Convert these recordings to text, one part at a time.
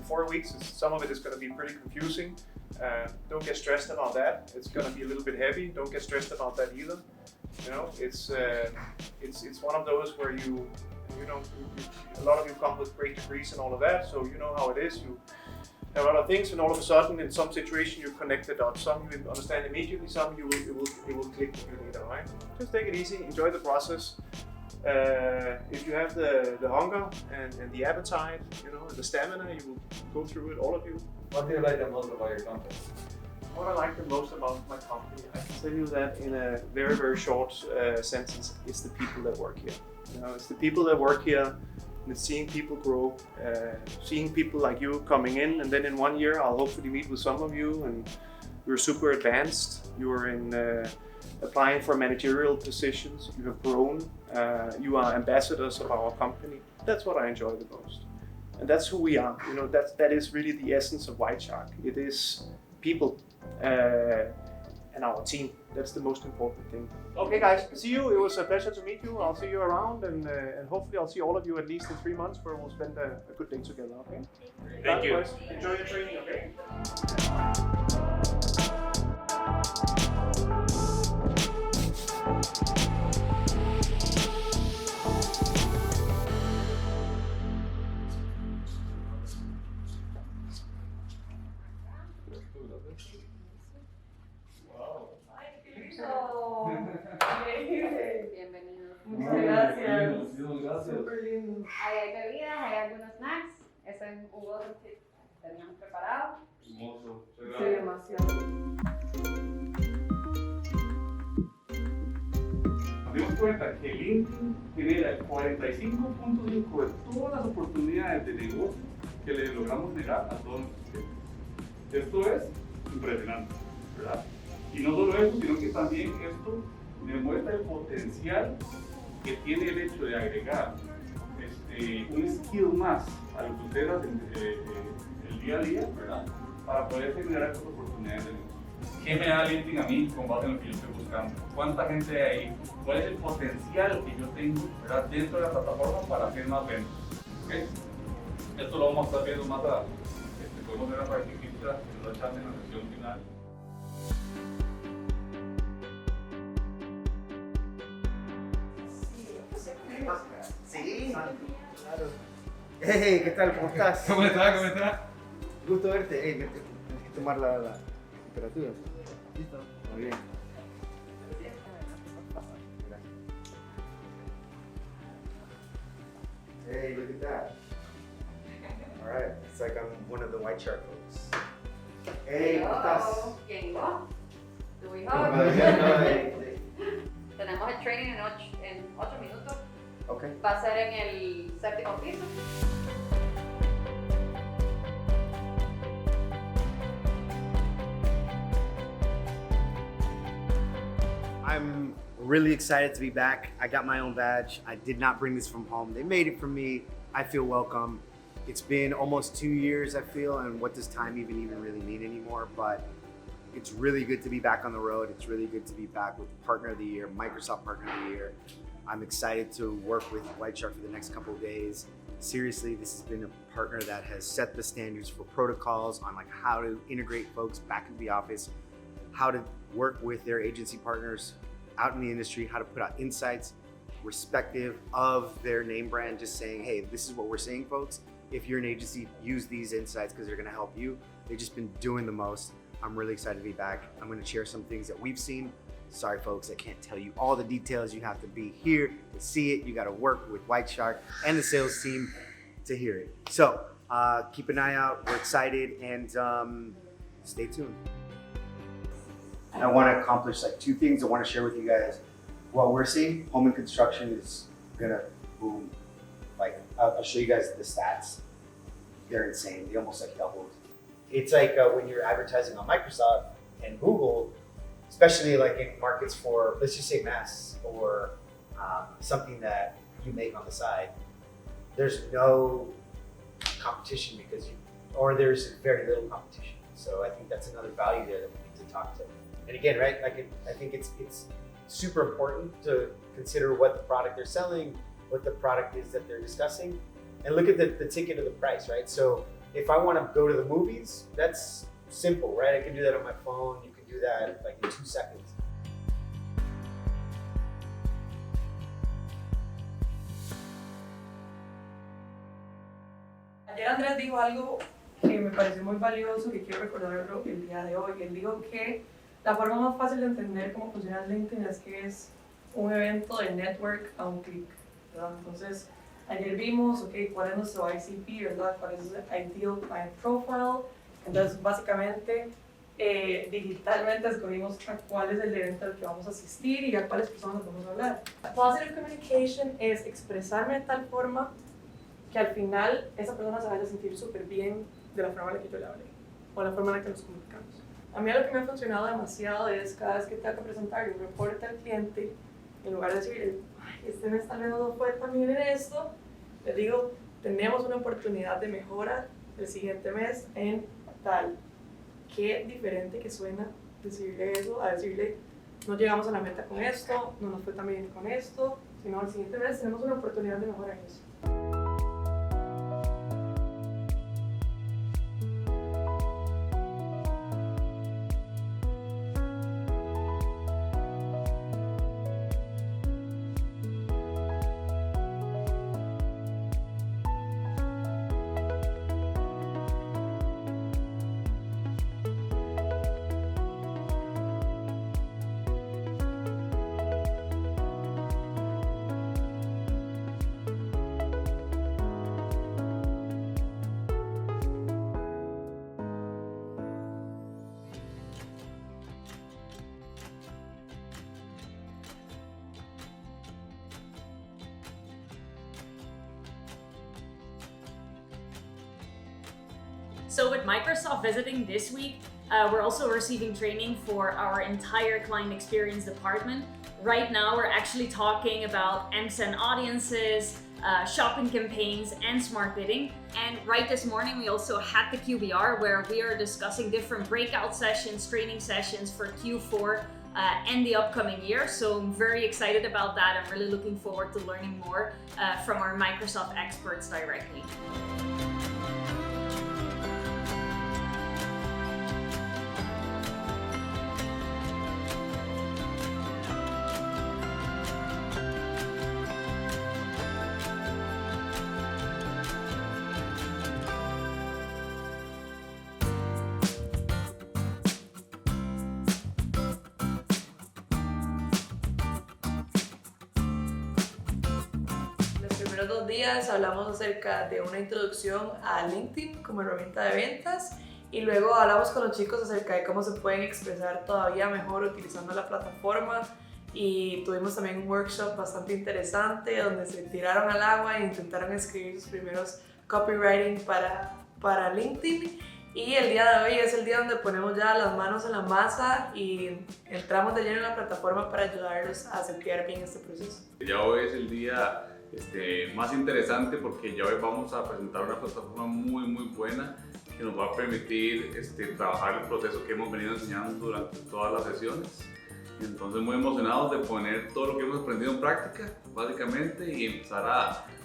4 weeks. Some of it is going to be pretty confusing. Don't get stressed about that. It's going to be a little bit heavy. Don't get stressed about that either. You know, it's one of those where you know, a lot of you come with great degrees and all of that, so you know how it is. You have a lot of things, and all of a sudden, in some situation, you connect the dots. Some you understand immediately, some it will click with you later, right? Just take it easy, enjoy the process. If you have the hunger and the appetite, you know, and the stamina, you will go through it, all of you. What do you like the most about your company? What I like the most about my company, I can tell you that in a very, very short sentence, it's the people that work here. You know, it's the people that work here, and seeing people grow, seeing people like you coming in, and then in 1 year, I'll hopefully meet with some of you, and you're super advanced. You're in applying for managerial positions. You have grown. You are ambassadors of our company. That's what I enjoy the most, and that's who we are. You know, that is really the essence of White Shark. It is people and our team. That's the most important thing. Okay, guys, see you. It was a pleasure to meet you. I'll see you around, and hopefully I'll see all of you at least in 3 months, where we'll spend a good day together. Okay. Thank you. Enjoy your training. Okay. Bienvenidos. Muchas gracias. Muchísimas gracias. Súper lindo. Ahí hay bebidas, hay algunos snacks. Ese es un jugo que teníamos preparado. Hermoso. Sí, demasiado. Nos dimos cuenta que LinkedIn genera el 45.5 de todas las oportunidades de negocio que le logramos negar a todos nuestros clientes. Esto es impresionante, ¿verdad? Y no solo eso, sino que también esto demuestra el potencial que tiene el hecho de agregar un skill más a lo que ustedes hacen el día a día, ¿verdad? Para poder generar estas oportunidades de negocio. ¿Qué me da LinkedIn a mí con base en lo que yo estoy buscando? ¿Cuánta gente hay ahí? ¿Cuál es el potencial que yo tengo, ¿verdad?, dentro de la plataforma para hacer más ventas? ¿Okay? Esto lo vamos a estar viendo más adelante. Podemos ver a partir de la charla en la sesión final. Sí, claro. Hey, ¿qué tal? ¿Cómo estás? ¿Cómo está? ¿Cómo está? Gusto verte. Hey, tienes que tomar la temperatura. ¿Listo? Muy bien. Hey, look at that. All right, it's like I'm one of the White Shark folks. Hey, ¿cómo estás? ¿Quién va? ¿Tu hijo? Tenemos el training en 8 minutos. Okay. Va a ser en el 7º piso. I'm really excited to be back. I got my own badge. I did not bring this from home. They made it for me. I feel welcome. It's been almost 2 years, I feel, and what does time even really mean anymore? But it's really good to be back on the road. It's really good to be back with Partner of the Year, Microsoft Partner of the Year. I'm excited to work with White Shark for the next couple of days. Seriously, this has been a partner that has set the standards for protocols on like how to integrate folks back into the office, how to work with their agency partners out in the industry, how to put out insights respective of their name brand, just saying, hey, this is what we're seeing, folks. If you're an agency, use these insights because they're gonna help you. They've just been doing the most. I'm really excited to be back. I'm gonna share some things that we've seen. Sorry folks, I can't tell you all the details. You have to be here to see it. You gotta work with White Shark and the sales team to hear it. So keep an eye out, we're excited, and stay tuned. I wanna accomplish like 2 things I wanna share with you guys. What we're seeing, home and construction is gonna boom. Like, I'll show you guys the stats. They're insane, they almost like doubled. It's like when you're advertising on Microsoft and Google, especially like in markets for, let's just say masks or something that you make on the side, there's no competition because there's very little competition. So I think that's another value there that we need to talk to. And again, right, like I think it's super important to consider what the product they're selling, what the product is that they're discussing, and look at the ticket of the price, right? So if I want to go to the movies, that's simple, right? I can do that on my phone. You can do that like in 2 seconds. Ayer Andrés dijo algo que me pareció muy valioso, que quiero recordarlo el día de hoy. Él dijo que la forma más fácil de entender cómo funciona LinkedIn es que es un evento de network a un clic, ¿verdad? Entonces, ayer vimos, ok, cuál es nuestro ICP, ¿verdad? Cuál es el Ideal Client Profile. Entonces, básicamente, digitalmente escogimos a cuál es el evento al que vamos a asistir y a cuáles personas vamos a hablar. Positive communication es expresarme de tal forma que al final esa persona se vaya a sentir súper bien de la forma en la que yo le hablé o la forma en la que nos comunicamos. A mí lo que me ha funcionado demasiado es cada vez que tengo que presentar un reporte al cliente, en lugar de decir, ay, este mes tal vez no fue tan bien en esto, le digo, tenemos una oportunidad de mejora el siguiente mes en tal. Qué diferente que suena decirle eso a decirle, no llegamos a la meta con esto, no nos fue tan bien con esto, sino el siguiente mes tenemos una oportunidad de mejora en eso. So with Microsoft visiting this week, we're also receiving training for our entire client experience department. Right now, we're actually talking about MSN audiences, shopping campaigns, and smart bidding. And right this morning, we also had the QBR where we are discussing different breakout sessions, training sessions for Q4 and the upcoming year. So I'm very excited about that. I'm really looking forward to learning more from our Microsoft experts directly. Los primeros 2 días hablamos acerca de una introducción a LinkedIn como herramienta de ventas y luego hablamos con los chicos acerca de cómo se pueden expresar todavía mejor utilizando la plataforma y tuvimos también un workshop bastante interesante donde se tiraron al agua e intentaron escribir sus primeros copywriting para LinkedIn. Y el día de hoy es el día donde ponemos ya las manos en la masa y entramos de lleno en la plataforma para ayudarlos a setear bien este proceso. Ya hoy es el día más interesante porque ya hoy vamos a presentar una plataforma muy buena que nos va a permitir trabajar el proceso que hemos venido enseñando durante todas las sesiones. Entonces muy emocionados de poner todo lo que hemos aprendido en práctica básicamente y empezar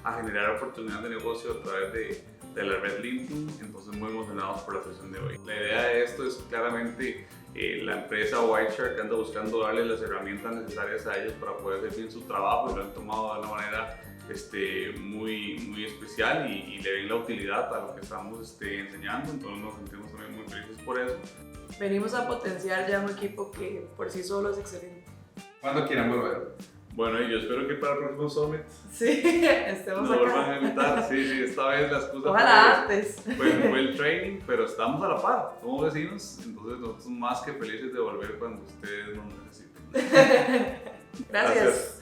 a generar oportunidades de negocio a través de la red LinkedIn. Entonces muy emocionados por la sesión de hoy. La idea de esto es claramente la empresa Whiteshark anda buscando darles las herramientas necesarias a ellos para poder hacer bien su trabajo y lo han tomado de una manera muy especial y le ven la utilidad a lo que estamos enseñando. Entonces nos sentimos también muy felices por eso. Venimos a potenciar ya un equipo que por sí solo es excelente. ¿Cuándo quieren volver? Bueno, y yo espero que para el próximo Summit Sí, estemos nos vuelvan acá. a invitar. Sí, esta vez la excusa Ojalá antes. fue el training, pero estamos a la par, somos vecinos, entonces nosotros más que felices de volver cuando ustedes nos necesiten. Gracias.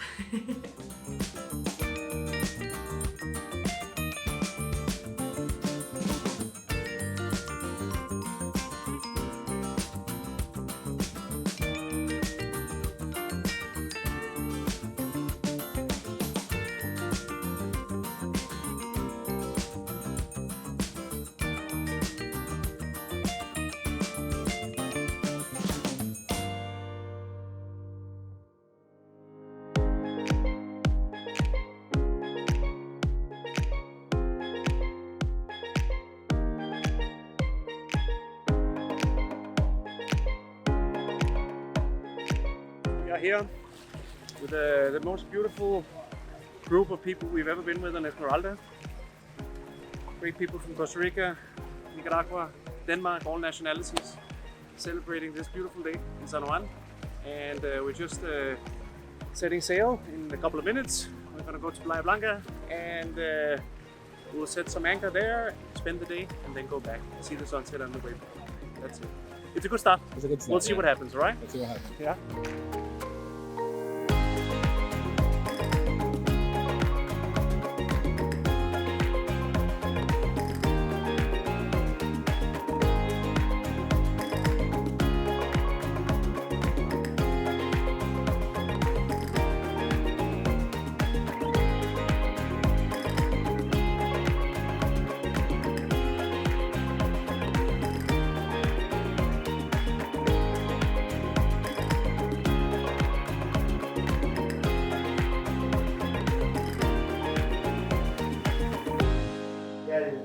here with the most beautiful group of people we've ever been with on Esmeralda. Great people from Costa Rica, Nicaragua, Denmark, all nationalities, celebrating this beautiful day in San Juan. And we're just setting sail in a couple of minutes. We're gonna go to Playa Blanca and we'll set some anchor there, spend the day, and then go back and see the sunset on the way back. That's it. It's a good start. It's a good start. We'll see what happens, all right? Let's see what happens. Yeah.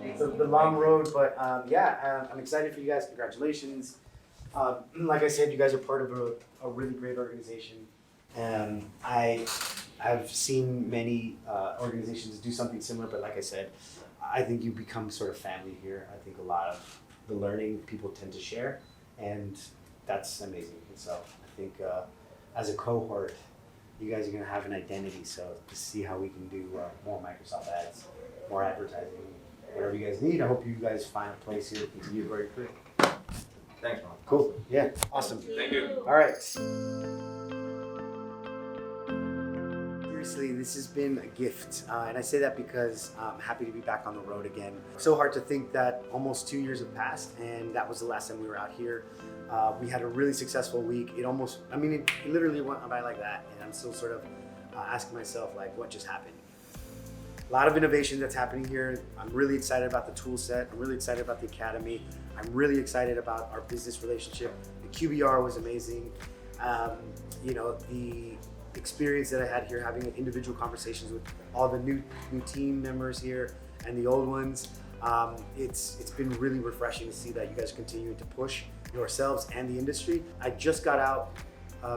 It's a long road, but I'm excited for you guys. Congratulations. Like I said, you guys are part of a really great organization. I've seen many organizations do something similar, but like I said, I think you become sort of family here. I think a lot of the learning people tend to share, and that's amazing. And so I think as a cohort, you guys are going to have an identity. So to see how we can do more Microsoft ads, more advertising, whatever you guys need. I hope you guys find a place here to continue to grow your career. Thanks, man. Cool. Yeah. Awesome. Thank you. All right. Seriously, this has been a gift. And I say that because I'm happy to be back on the road again. So hard to think that almost 2 years have passed, and that was the last time we were out here. We had a really successful week. It literally went by like that. And I'm still sort of asking myself, like, what just happened? A lot of innovation that's happening here. I'm really excited about the tool set. I'm really excited about the academy. I'm really excited about our business relationship. The QBR was amazing. The experience that I had here, having individual conversations with all the new team members here and the old ones. It's been really refreshing to see that you guys continue to push yourselves and the industry. I just got out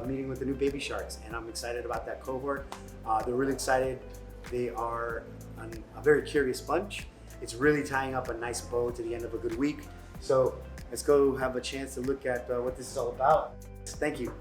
meeting with the new baby sharks, and I'm excited about that cohort. They're really excited. They are a very curious bunch. It's really tying up a nice bow to the end of a good week. So let's go have a chance to look at what this is all about. Thank you.